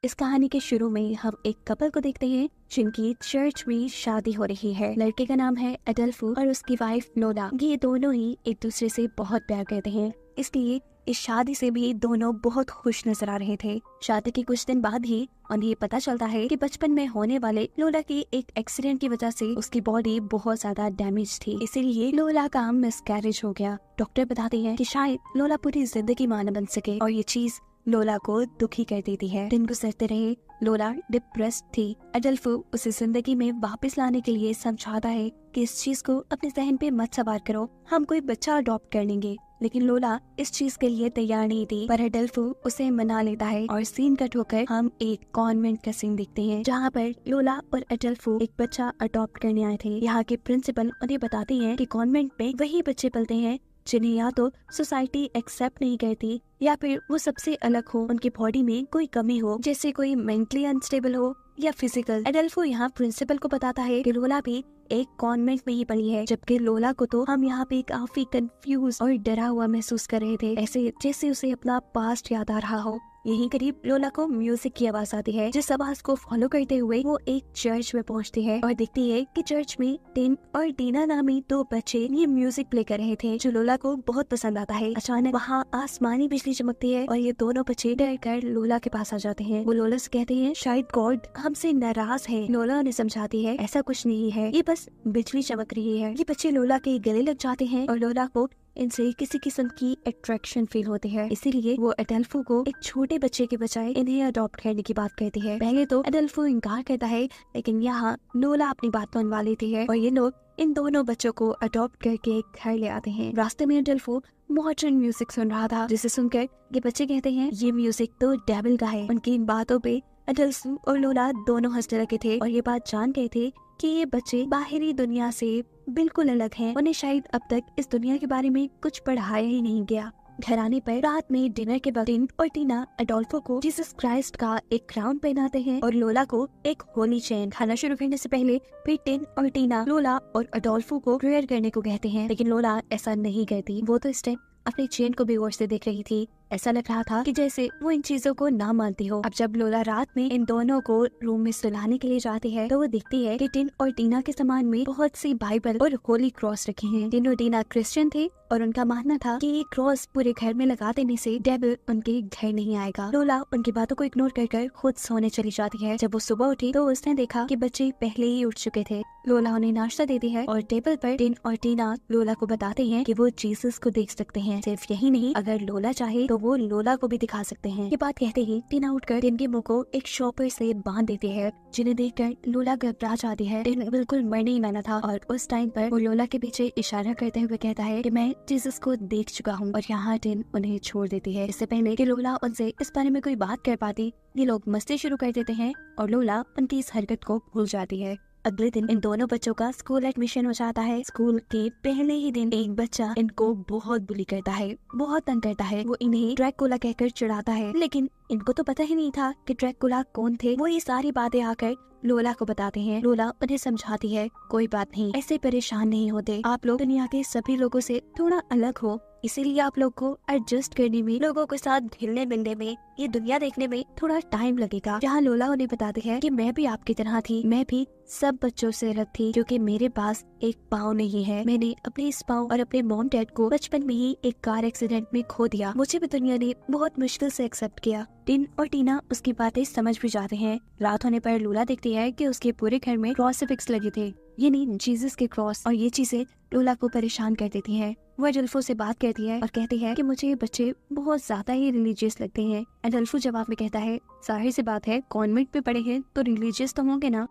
इस कहानी के शुरू में हम एक कपल को देखते हैं जिनकी चर्च में शादी हो रही है। लड़के का नाम है अडल्फो और उसकी वाइफ लोला। ये दोनों ही एक दूसरे से बहुत प्यार करते हैं, इसलिए इस शादी से भी दोनों बहुत खुश नजर आ रहे थे। शादी के कुछ दिन बाद ही उन्हें पता चलता है कि बचपन में होने वाले लोला की एक एक्सीडेंट की वजह से उसकी बॉडी बहुत ज्यादा डैमेज थी, इसीलिए लोला का मिसकैरेज हो गया। डॉक्टर बताते हैं कि शायद लोला पूरी जिंदगी मां न बन सके और ये चीज लोला को दुखी कर देती है। दिन गुजरते रहे, लोला डिप्रेस्ड थी। अडल्फो उसे जिंदगी में वापस लाने के लिए समझाता है कि इस चीज को अपने जहन पे मत सवार करो, हम कोई बच्चा अडॉप्ट कर लेंगे। लेकिन लोला इस चीज के लिए तैयार नहीं थी, पर अडल्फो उसे मना लेता है और सीन कट होकर हम एक कॉन्वेंट का सीन देखते हैं जहाँ पर लोला और अडल्फो एक बच्चा अडॉप्ट करने आए थे। यहाँ के प्रिंसिपल उन्हें बताते हैं कि कॉन्वेंट में वही बच्चे पलते हैं जिन्हें या तो सोसाइटी एक्सेप्ट नहीं करती या फिर वो सबसे अलग हो, उनकी बॉडी में कोई कमी हो, जैसे कोई मेंटली अनस्टेबल हो या फिजिकल। अडल्फो यहाँ प्रिंसिपल को बताता है कि लोला भी एक कॉन्वेंट में ही पली है, जबकि लोला को तो हम यहाँ पे काफी कंफ्यूज और डरा हुआ महसूस कर रहे थे, ऐसे जैसे उसे अपना पास्ट याद आ रहा हो। यहीं करीब लोला को म्यूजिक की आवाज आती है, जिस आवाज को फॉलो करते हुए वो एक चर्च में पहुंचती है और देखती है कि चर्च में टिन और टीना नामी दो बच्चे ये म्यूजिक प्ले कर रहे थे, जो लोला को बहुत पसंद आता है। अचानक वहाँ आसमानी बिजली चमकती है और ये दोनों बच्चे डर कर लोला के पास आ जाते हैं। वो लोला से कहते हैं शायद गॉड हमसे नाराज है। लोला उन्हें समझाती है ऐसा कुछ नहीं है, ये बस बिजली चमक रही है। ये बच्चे लोला के गले लग जाते हैं और लोला को इनसे किसी किस्म की अट्रैक्शन फील होती है, इसीलिए वो अडल्फो को एक छोटे बच्चे के बजाय इन्हें अडॉप्ट करने की बात कहती है। पहले तो अडल्फो इनकार करता है, लेकिन यहाँ लोला अपनी बात मनवा लेती है और ये लोग इन दोनों बच्चों को अडॉप्ट करके घर ले आते हैं। रास्ते में अडल्फो मॉडर्न म्यूजिक सुन रहा था, जिसे सुनकर ये बच्चे कहते हैं ये म्यूजिक तो डेविल का है। उनकी इन बातों पे अडल्फो और लोला दोनों हंसने लगे थे और ये बात जान गए थे कि ये बच्चे बाहरी दुनिया से बिल्कुल अलग हैं। उन्हें शायद अब तक इस दुनिया के बारे में कुछ पढ़ाया ही नहीं गया। घर आने पर रात में डिनर के बाद टिन और टीना अडोल्फो को जीसस क्राइस्ट का एक क्राउन पहनाते हैं और लोला को एक होली चेन। खाना शुरू करने से पहले फिर टिन और टीना लोला और अडोल्फो को प्रेयर करने को कहते हैं, लेकिन लोला ऐसा नहीं करती। वो तो इस टाइम अपनी चेन को भी गौर से देख रही थी। ऐसा लग रहा था कि जैसे वो इन चीजों को ना मानती हो। अब जब लोला रात में इन दोनों को रूम में सुलाने के लिए जाती है तो वो देखती है कि टिन और टीना के सामान में बहुत सी बाइबल और होली क्रॉस रखे हैं। टिन और टीना क्रिश्चियन थे और उनका मानना था कि ये क्रॉस पूरे घर में लगा देने से डेविल उनके घर नहीं आएगा। लोला उनकी बातों को इग्नोर कर खुद सोने चली जाती है। जब वो सुबह उठी तो उसने देखा कि बच्चे पहले ही उठ चुके थे। लोला उन्हें नाश्ता देती है और टेबल पर टिन और टीना लोला को बताते हैं कि वो जीसस को देख सकते हैं। सिर्फ यही नहीं, अगर लोला चाहे तो वो लोला को भी दिखा सकते हैं। ये बात कहते ही टीना उठकर टिन के मुंह को एक शॉपर से बांध देती है, जिन्हें देखकर लोला घबरा जाती है। टिन बिल्कुल मरने ही वाला था और उस टाइम पर वो लोला के पीछे इशारा करते हुए कहता है कि मैं जीसस को देख चुका हूँ, और यहाँ टिन उन्हें छोड़ देती है। इससे पहले कि लोला उनसे इस बारे में कोई बात कर पाती, ये लोग मस्ती शुरू कर देते हैं और लोला उनकी इस हरकत को भूल जाती है। अगले दिन इन दोनों बच्चों का स्कूल एडमिशन हो जाता है। स्कूल के पहले ही दिन एक बच्चा इनको बहुत बुली करता है, बहुत तंग करता है। वो इन्हें ड्रैकुला कहकर चिढ़ाता है, लेकिन इनको तो पता ही नहीं था कि ड्रैकुला कौन थे। वो ये सारी बातें आकर लोला को बताते हैं। लोला उन्हें समझाती है कोई बात नहीं, ऐसे परेशान नहीं होते, आप लोग दुनिया के सभी लोगों से थोड़ा अलग हो, इसीलिए आप लोग को एडजस्ट करने में, लोगों के साथ घुलने मिलने में, ये दुनिया देखने में थोड़ा टाइम लगेगा। जहाँ लोला उन्हें बताती है कि मैं भी आपकी तरह थी, मैं भी सब बच्चों से अलग थी, क्योंकि मेरे पास एक पाँव नहीं है। मैंने अपने इस पाँव और अपने मॉम डैड को बचपन में ही एक कार एक्सीडेंट में खो दिया। मुझे भी दुनिया ने बहुत मुश्किल से एक्सेप्ट किया। टिन और टीना उसकी बातें समझ भी जाते हैं। रात होने पर लोला देखती है कि उसके पूरे घर में क्रॉसिफिक्स लगे थे, ये नहीं जीसस के क्रॉस, और ये चीजें लोला को परेशान कर देती हैं। वो अडल्फो से बात करती है और कहती है कि मुझे ये बच्चे बहुत ज्यादा ही रिलीजियस लगते हैं। अडल्फो जवाब में कहता है जाहिर सी बात है, कॉन्वेंट में पढ़े हैं तो रिलीजियस तो होंगे ना।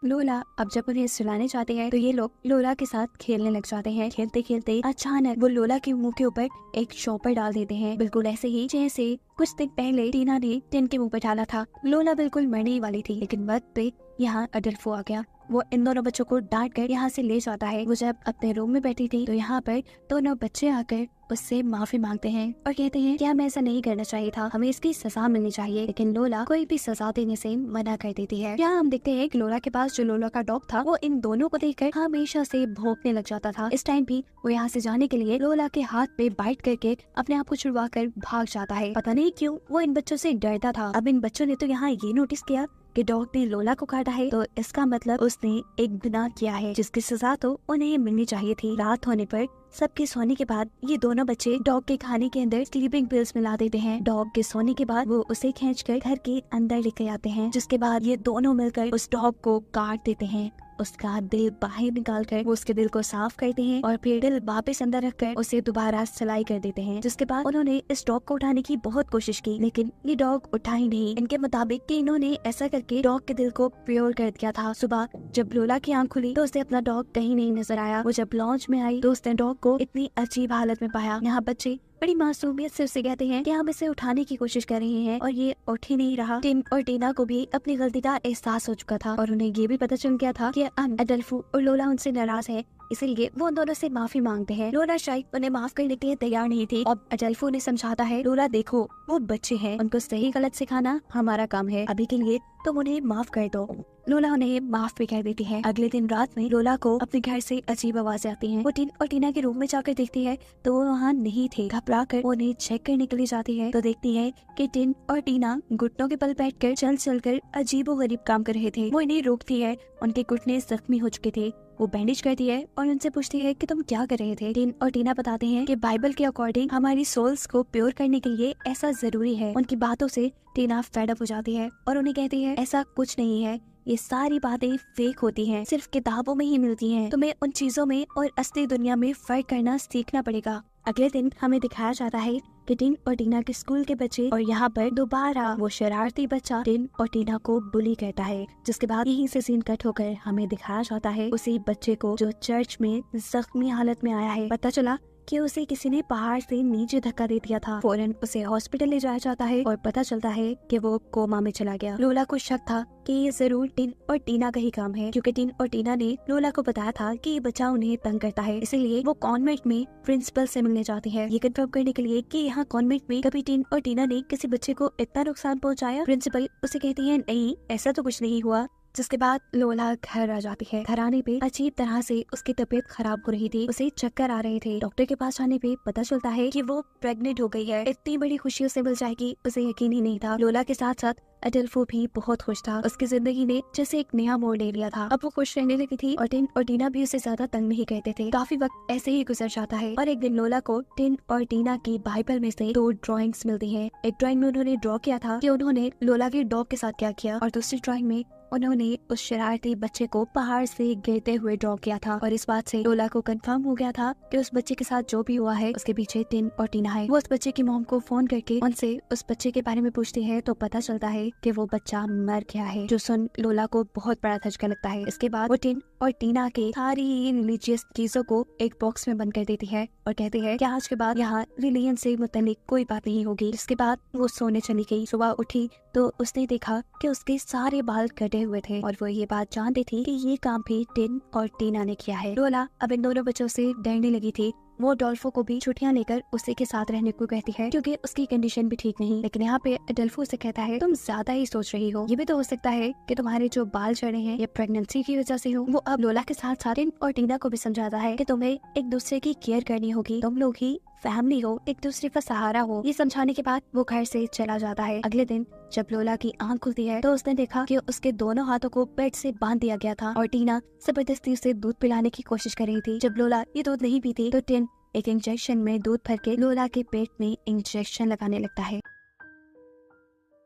लोला अब जब उन्हें सुलाने जाते हैं तो ये लोग लोला के साथ खेलने लग जाते हैं। खेलते खेलते अचानक वो लोला के मुंह के ऊपर एक शॉपर डाल देते हैं, बिल्कुल ऐसे ही जैसे कुछ दिन पहले टीना ने टिन के मुंह पर डाला था। लोला बिल्कुल मरने ही वाली थी, लेकिन वक्त पे यहाँ अडल्फो आ गया। वो इन दोनों बच्चों को डांट कर यहाँ से ले जाता है। वो जब अपने रूम में बैठी थी तो यहाँ पर दोनों बच्चे आकर उससे माफी मांगते हैं और कहते हैं कि हमें ऐसा नहीं करना चाहिए था, हमें इसकी सजा मिलनी चाहिए। लेकिन लोला कोई भी सजा देने से मना कर देती है। यहाँ हम देखते हैं कि लोला के पास जो लोला का डॉग था वो इन दोनों को देखकर हमेशा से भौंकने लग जाता था। इस टाइम भी वो यहाँ से जाने के लिए लोला के हाथ पे बाइट करके अपने आप को छुड़वा कर भाग जाता है। पता नहीं क्यों वो इन बच्चों से डरता था। अब इन बच्चों ने तो यहाँ ये नोटिस किया कि डॉग ने लोला को काटा है, तो इसका मतलब उसने एक गुनाह किया है जिसकी सजा तो उन्हें मिलनी चाहिए थी। रात होने पर सबके सोने के बाद ये दोनों बच्चे डॉग के खाने के अंदर स्लीपिंग पिल्स मिला देते हैं। डॉग के सोने के बाद वो उसे खींचकर घर के अंदर लेके आते हैं, जिसके बाद ये दोनों मिलकर उस डॉग को काट देते हैं। उसका दिल बाहर निकाल कर वो उसके दिल को साफ करते हैं और फिर दिल वापस अंदर रखकर उसे दोबारा सिलाई कर देते हैं। जिसके बाद उन्होंने इस डॉग को उठाने की बहुत कोशिश की, लेकिन ये डॉग उठा ही नहीं। इनके मुताबिक कि इन्होंने ऐसा करके डॉग के दिल को प्योर कर दिया था। सुबह जब लोला की आंख खुली तो उसे अपना डॉग कहीं नहीं नजर आया। वो जब लॉन्च में आई तो उसने डॉग को इतनी अजीब हालत में पाया। यहाँ बच्चे बड़ी मासूमियत से उसे कहते हैं कि हम इसे उठाने की कोशिश कर रहे हैं और ये उठ ही नहीं रहा। टिन और टीना को भी अपनी गलती का एहसास हो चुका था और उन्हें ये भी पता चल गया था कि एडल्फो और लोला उनसे नाराज है, इसीलिए वो उन दोनों से माफी मांगते हैं। लोला शायद उन्हें माफ करने के लिए तैयार नहीं थी। अब एडल्फो ने समझाता है, लोला देखो वो बच्चे हैं, उनको सही गलत सिखाना हमारा काम है, अभी के लिए तुम उन्हें माफ कर दो। लोला उन्हें माफ भी कर देती है। अगले दिन रात में लोला को अपने घर से अजीब आवाजें आती हैं। वो टिन और टीना के रूम में जाकर देखती है तो वो वहाँ नहीं थे। घबरा कर वो उन्हें चेक करने के लिए जाती है तो देखती है कि टिन और टीना घुटनों के बल बैठकर चल कर अजीबोगरीब काम कर रहे थे। वो इन्हें रोकती है, उनके घुटने जख्मी हो चुके थे। वो बैंडेज करती है और उनसे पूछती है कि तुम क्या कर रहे थे। टिन और टीना बताते हैं कि बाइबल के अकॉर्डिंग हमारी सोल्स को प्योर करने के लिए ऐसा जरूरी है। उनकी बातों से टीना फेड अप हो जाती है और उन्हें कहती है ऐसा कुछ नहीं है, ये सारी बातें फेक होती हैं, सिर्फ किताबों में ही मिलती हैं। तुम्हें उन चीजों में और असली दुनिया में फर्क करना सीखना पड़ेगा। अगले दिन हमें दिखाया जाता है कि टिन और टीना के स्कूल के बच्चे और यहाँ पर दोबारा वो शरारती बच्चा टिन और टीना को बुली करता है। जिसके बाद यहीं से सीन कट होकर हमें दिखाया जाता है उसी बच्चे को जो चर्च में जख्मी हालत में आया है। पता चला कि उसे किसी ने पहाड़ से नीचे धक्का दे दिया था। फौरन उसे हॉस्पिटल ले जाया जाता है और पता चलता है कि वो कोमा में चला गया। लोला को शक था कि ये जरूर टिन और टीना का ही काम है, क्योंकि टिन और टीना ने लोला को बताया था कि ये बच्चा उन्हें तंग करता है। इसीलिए वो कॉन्वेंट में प्रिंसिपल से मिलने जाती है, ये कंफर्म करने के लिए कि यहाँ कॉन्वेंट में कभी टिन और टीना ने किसी बच्चे को इतना नुकसान पहुँचाया। प्रिंसिपल उसे कहती है नहीं, ऐसा तो कुछ नहीं हुआ। जिसके बाद लोला घर आ जाती है। घर आने पे अजीब तरह से उसकी तबीयत खराब हो रही थी, उसे चक्कर आ रहे थे। डॉक्टर के पास आने पे पता चलता है कि वो प्रेग्नेंट हो गई है। इतनी बड़ी खुशी उसे मिल जाएगी उसे यकीन ही नहीं था। लोला के साथ साथ एडल्फो भी बहुत खुश था। उसकी जिंदगी ने जैसे एक नया मोड़ ले लिया था। अब वो खुश रहने लगी थी और टिन और टीना भी उसे ज्यादा तंग नहीं करते थे। काफी वक्त ऐसे ही गुजर जाता है और एक दिन लोला को टिन और टीना की बाइबल में से 2 ड्राइंग्स मिलती हैं। एक ड्राइंग में उन्होंने ड्रॉ किया था कि उन्होंने लोला के डॉग के साथ क्या किया, और दूसरी ड्राइंग में उन्होंने उस शरारती बच्चे को पहाड़ से गिरते हुए ड्रॉ किया था। और इस बात से लोला को कंफर्म हो गया था कि उस बच्चे के साथ जो भी हुआ है उसके पीछे टिन और टीना है। वो उस बच्चे की मॉम को फोन करके उनसे उस बच्चे के बारे में पूछती है तो पता चलता है कि वो बच्चा मर गया है, जो सुन लोला को बहुत बड़ा धचका लगता है। इसके बाद वो टिन और टीना के सारी रिलीजियस चीजों को एक बॉक्स में बंद कर देती है और कहती है कि आज के बाद यहाँ रिलीजन से मुतालिक कोई बात नहीं होगी। इसके बाद वो सोने चली गई। सुबह उठी तो उसने देखा कि उसके सारे बाल कटे हुए थे और वो ये बात जानती थी कि ये काम भी टिन और टीना ने किया है। लोला अब इन दोनों बच्चों से डरने लगी थी। वो डॉल्फो को भी छुट्टियां लेकर उसी के साथ रहने को कहती है, क्योंकि उसकी कंडीशन भी ठीक नहीं। लेकिन यहाँ पे एडल्फो से कहता है तुम ज्यादा ही सोच रही हो, ये भी तो हो सकता है कि तुम्हारे जो बाल झड़े हैं ये प्रेगनेंसी की वजह से हो। वो अब लोला के साथ साथ टिन और टीना को भी समझाता है कि तुम्हें एक दूसरे की केयर करनी होगी, तुम लोग ही फैमिली हो, एक दूसरे का सहारा हो। ये समझाने के बाद वो घर से चला जाता है। अगले दिन जब लोला की आंख खुलती है तो उसने देखा कि उसके दोनों हाथों को बेड से बांध दिया गया था और टीना जबरदस्ती उसे दूध पिलाने की कोशिश कर रही थी। जब लोला ये दूध नहीं पीती तो टिन एक इंजेक्शन में दूध भर के लोला के पेट में इंजेक्शन लगाने लगता है।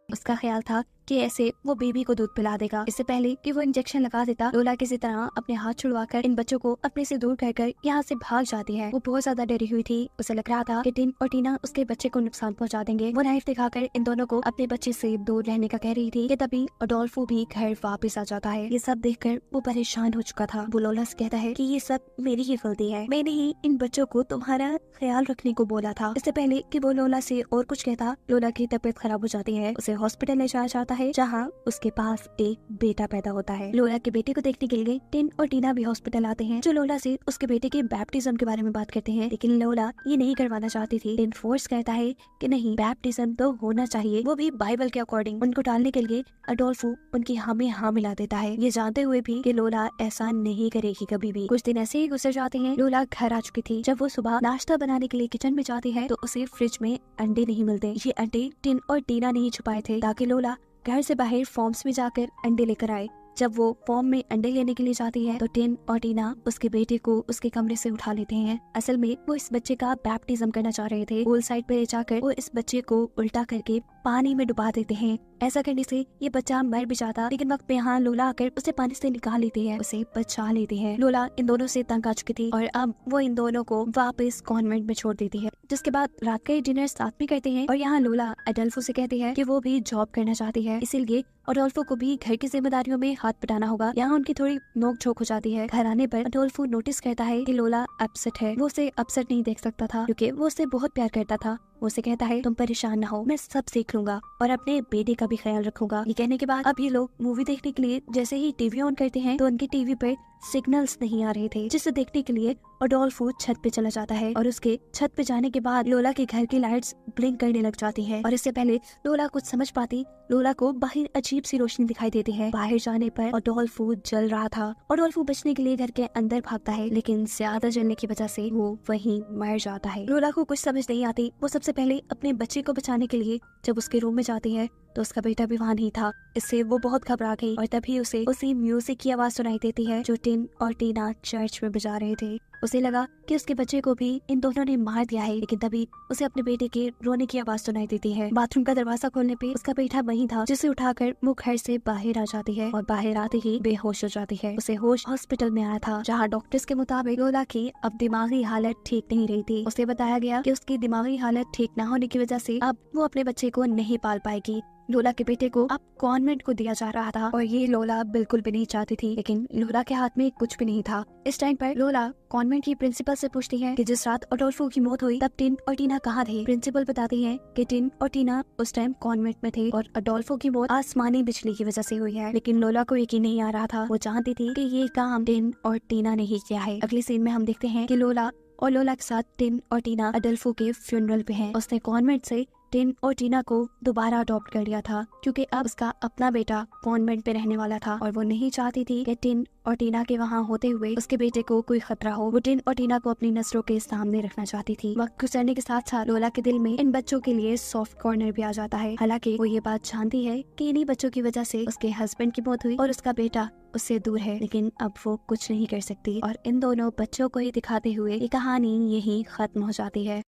उसका ख्याल था कि ऐसे वो बेबी को दूध पिला देगा। इससे पहले कि वो इंजेक्शन लगा देता, लोला किसी तरह अपने हाथ छुड़वाकर इन बच्चों को अपने से दूर कर यहाँ से भाग जाती है। वो बहुत ज्यादा डरी हुई थी। उसे लग रहा था कि टिन और टीना उसके बच्चे को नुकसान पहुंचा देंगे। वो नाइफ दिखाकर इन दोनों को अपने बच्चे से दूर रहने का कह रही थी कि तभी अडोल्फो भी घर वापस आ जाता है। ये सब देखकर वो परेशान हो चुका था। वो लोला से कहता है कि ये सब मेरी ही गलती है, मैंने ही इन बच्चों को तुम्हारा ख्याल रखने को बोला था। इससे पहले कि वो लोला से और कुछ कहता, लोला की तबीयत खराब हो जाती है। उसे हॉस्पिटल ले जाया जाता जाता है जहाँ उसके पास एक बेटा पैदा होता है। लोला के बेटे को देखने के लिए टिन और टीना भी हॉस्पिटल आते हैं, जो लोला से उसके बेटे के बैप्टिज्म के बारे में बात करते हैं, लेकिन लोला ये नहीं करवाना चाहती थी। टिन फोर्स कहता है कि नहीं, बैप्टिज्म तो होना चाहिए, वो भी बाइबल के अकॉर्डिंग। उनको टालने के लिए अडोल्फो उनकी हाँ में हाँ मिला देता है, ये जानते हुए भी कि लोला ऐसा नहीं करेगी कभी भी। कुछ दिन ऐसे ही गुजर जाते हैं। लोला घर आ चुकी थी। जब वो सुबह नाश्ता बनाने के लिए किचन में जाती है तो उसे फ्रिज में अंडे नहीं मिलते। ये अंडे टिन और टीना ने ही छुपाए थे ताकि लोला घर से बाहर फॉर्म्स में जाकर अंडे लेकर आए। जब वो फॉर्म में अंडे लेने के लिए जाती है तो टिन और टीना उसके बेटे को उसके कमरे से उठा लेते हैं। असल में वो इस बच्चे का बैप्टिज्म करना चाह रहे थे। पूल साइड पे ले जाकर वो इस बच्चे को उल्टा करके पानी में डुबा देते हैं। ऐसा करने से ये बच्चा मर भी जाता, लेकिन वक्त पे यहाँ लोला आकर उसे पानी से निकाल लेती है, उसे बचा लेती है। लोला इन दोनों से तंग आ चुकी थी और अब वो इन दोनों को वापस कॉन्वेंट में छोड़ देती है, जिसके बाद रात का डिनर साथ में करते हैं। और यहाँ लोला अडोल्फो से कहती है कि वो भी जॉब करना चाहती है, इसीलिए अडोल्फो को भी घर की जिम्मेदारियों में हाथ बटाना होगा। यहाँ उनकी थोड़ी नोक झोंक हो जाती है। घर आने पर अडोल्फो नोटिस करता है कि लोला अपसेट है। वो उसे अपसेट नहीं देख सकता था क्योंकि वो उसे बहुत प्यार करता था। वो उसे कहता है तुम परेशान ना हो, मैं सब सीख लूंगा और अपने बेटे का भी ख्याल रखूंगा। ये कहने के बाद अब ये लोग मूवी देखने के लिए जैसे ही टीवी ऑन करते हैं तो उनकी टीवी पर सिग्नल्स नहीं आ रहे थे, जिसे देखने के लिए अडोल्फो छत पे चला जाता है और उसके छत पे जाने के बाद लोला के घर की लाइट्स ब्लिंक करने लग जाती है। और इससे पहले लोला कुछ समझ पाती, लोला को बाहर अजीब सी रोशनी दिखाई देती है। बाहर जाने पर अडोल्फो जल रहा था। अडोल्फो बचने के लिए घर के अंदर भागता है, लेकिन ज्यादा जलने की वजह से वो वहीं मर जाता है। लोला को कुछ समझ नहीं आती। वो सबसे पहले अपने बच्चे को बचाने के लिए जब उसके रूम में जाती है तो उसका बेटा भी वहाँ नहीं था। इससे वो बहुत घबरा गई और तभी उसे उसी म्यूजिक की आवाज सुनाई देती है जो टिन और टीना चर्च में बजा रहे थे। उसे लगा कि उसके बच्चे को भी इन दोनों ने मार दिया है, लेकिन तभी उसे अपने बेटे के रोने की आवाज सुनाई देती है। बाथरूम का दरवाजा खोलने पे उसका बेटा वहीं था, जिसे उठाकर वो घर से बाहर आ जाती है और बाहर आते ही बेहोश हो जाती है। उसे होश हॉस्पिटल में आया था, जहाँ डॉक्टर्स के मुताबिक लोला की अब दिमागी हालत ठीक नहीं रही थी। उसे बताया गया कि उसकी दिमागी हालत ठीक न होने की वजह से अब वो अपने बच्चे को नहीं पाल पाएगी। लोला के बेटे को अब कॉन्वेंट को दिया जा रहा था और ये लोला बिल्कुल भी नहीं चाहती थी, लेकिन लोला के हाथ में कुछ भी नहीं था। इस टाइम पर लोला कॉन्वेंट की प्रिंसिपल से पूछती है कि जिस रात अडोल्फो की मौत हुई तब टिन और टीना कहाँ थे। प्रिंसिपल बताती है कि टिन और टीना उस टाइम कॉन्वेंट में थे और अडोल्फो की मौत आसमानी बिजली की वजह से हुई है। लेकिन लोला को यकीन नहीं आ रहा था। वो जानती थी कि ये काम टिन और टीना ने ही किया है। अगले सीन में हम देखते हैं कि लोला के साथ टिन और टीना अडोल्फो के फ्यूनरल पे हैं। उसने कॉन्वेंट से टिन और टीना को दोबारा अडॉप्ट कर लिया था क्योंकि अब उसका अपना बेटा कॉन्वेंट पे रहने वाला था और वो नहीं चाहती थी कि टिन और टीना के वहाँ होते हुए उसके बेटे को कोई खतरा हो। वो टिन और टीना को अपनी नजरों के सामने रखना चाहती थी। वक्त गुजरने के साथ साथ लोला के दिल में इन बच्चों के लिए सॉफ्ट कॉर्नर भी आ जाता है। हालांकि वो ये बात जानती है कि इन्हीं बच्चों की वजह से उसके हस्बैंड की मौत हुई और उसका बेटा उससे दूर है, लेकिन अब वो कुछ नहीं कर सकती और इन दोनों बच्चों को ही दिखाते हुए ये कहानी यही खत्म हो जाती है।